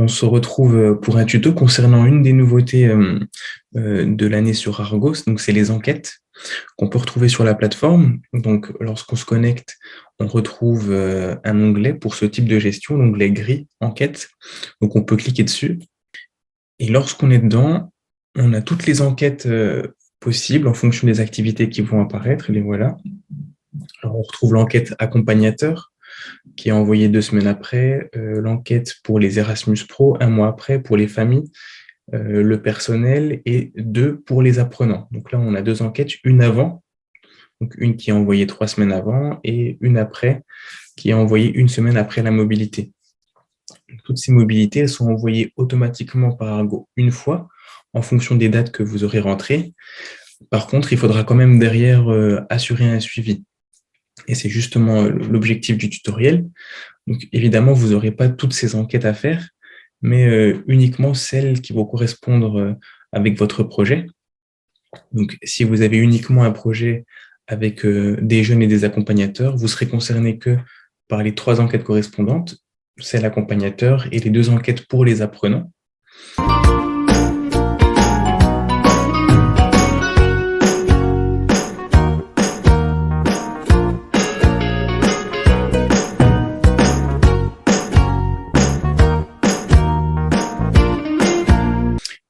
On se retrouve pour un tuto concernant une des nouveautés de l'année sur Argos, donc c'est les enquêtes qu'on peut retrouver sur la plateforme. Donc lorsqu'on se connecte, on retrouve un onglet pour ce type de gestion, l'onglet gris enquête. Donc on peut cliquer dessus et lorsqu'on est dedans, on a toutes les enquêtes possibles en fonction des activités qui vont apparaître. Et les voilà. Alors on retrouve l'enquête accompagnateur, qui est envoyé 2 semaines après, l'enquête pour les Erasmus Pro, un mois après, pour les familles, le personnel, et 2 pour les apprenants. Donc là, on a 2 enquêtes, une avant, donc une qui est envoyée 3 semaines avant, et une après, qui est envoyée 1 semaine après la mobilité. Toutes ces mobilités, elles sont envoyées automatiquement par Argo une fois, en fonction des dates que vous aurez rentrées. Par contre, il faudra quand même derrière assurer un suivi. Et c'est justement l'objectif du tutoriel. Donc, évidemment, vous n'aurez pas toutes ces enquêtes à faire, mais uniquement celles qui vont correspondre avec votre projet. Donc, si vous avez uniquement un projet avec des jeunes et des accompagnateurs, vous serez concerné que par les 3 enquêtes correspondantes, celle accompagnateur et les 2 enquêtes pour les apprenants.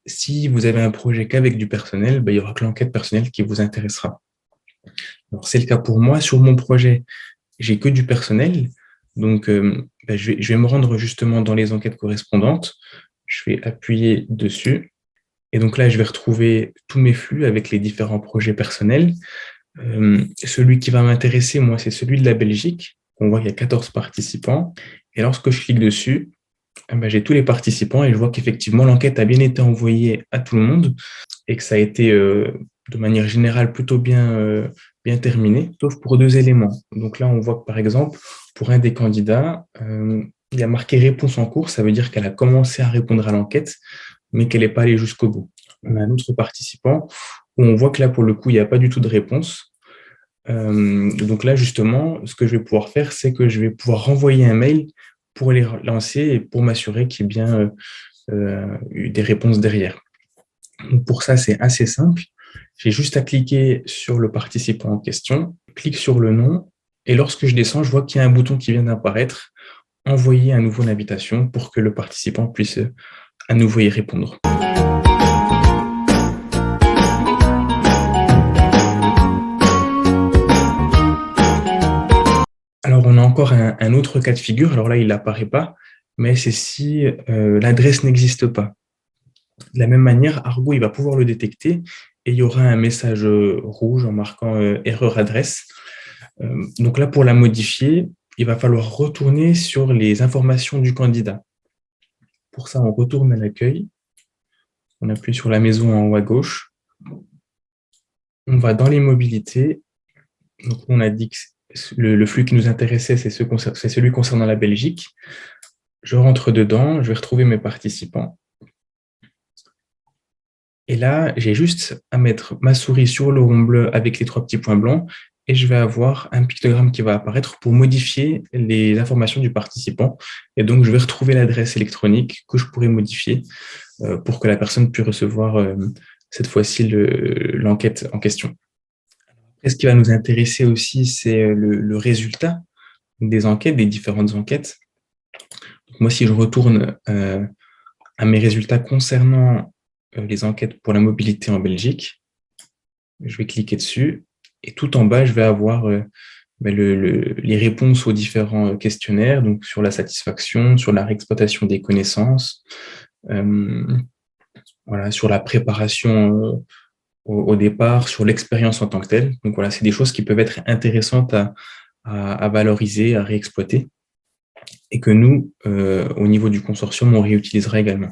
Si vous avez un projet qu'avec du personnel, il y aura que l'enquête personnelle qui vous intéressera. Alors, c'est le cas pour moi. Sur mon projet, j'ai que du personnel. Donc, je vais me rendre justement dans les enquêtes correspondantes. Je vais appuyer dessus. Et donc là, je vais retrouver tous mes flux avec les différents projets personnels. Celui qui va m'intéresser, moi, c'est celui de la Belgique. On voit qu'il y a 14 participants. Et lorsque je clique dessus, j'ai tous les participants et je vois qu'effectivement, l'enquête a bien été envoyée à tout le monde et que ça a été, de manière générale, plutôt bien terminé, sauf pour 2 éléments. Donc là, on voit que, par exemple, pour un des candidats, il a marqué réponse en cours, ça veut dire qu'elle a commencé à répondre à l'enquête, mais qu'elle n'est pas allée jusqu'au bout. On a un autre participant où on voit que là, pour le coup, il n'y a pas du tout de réponse. Donc là, justement, ce que je vais pouvoir faire, c'est que je vais pouvoir renvoyer un mail pour les lancer et pour m'assurer qu'il y ait bien eu des réponses derrière. Donc pour ça, c'est assez simple. J'ai juste à cliquer sur le participant en question, clique sur le nom, et lorsque je descends, je vois qu'il y a un bouton qui vient d'apparaître, envoyer à nouveau l'invitation pour que le participant puisse à nouveau y répondre. Alors, on a encore un autre cas de figure. Alors là, il n'apparaît pas, mais c'est si l'adresse n'existe pas. De la même manière, Argo, il va pouvoir le détecter et il y aura un message rouge en marquant erreur adresse. Donc là, pour la modifier, il va falloir retourner sur les informations du candidat. Pour ça, on retourne à l'accueil. On appuie sur la maison en haut à gauche. On va dans les mobilités. Donc, on a dit que le flux qui nous intéressait, c'est celui concernant la Belgique. Je rentre dedans, je vais retrouver mes participants. Et là, j'ai juste à mettre ma souris sur le rond bleu avec les 3 petits points blancs et je vais avoir un pictogramme qui va apparaître pour modifier les informations du participant. Et donc, je vais retrouver l'adresse électronique que je pourrais modifier pour que la personne puisse recevoir cette fois-ci l'enquête en question. Et ce qui va nous intéresser aussi, c'est le résultat des enquêtes, des différentes enquêtes. Donc, moi, si je retourne à mes résultats concernant les enquêtes pour la mobilité en Belgique, je vais cliquer dessus et tout en bas, je vais avoir les réponses aux différents questionnaires, donc sur la satisfaction, sur la réexploitation des connaissances, voilà, sur la préparation au départ, sur l'expérience en tant que telle. Donc voilà, c'est des choses qui peuvent être intéressantes à valoriser, à réexploiter et que nous, au niveau du consortium, on réutilisera également.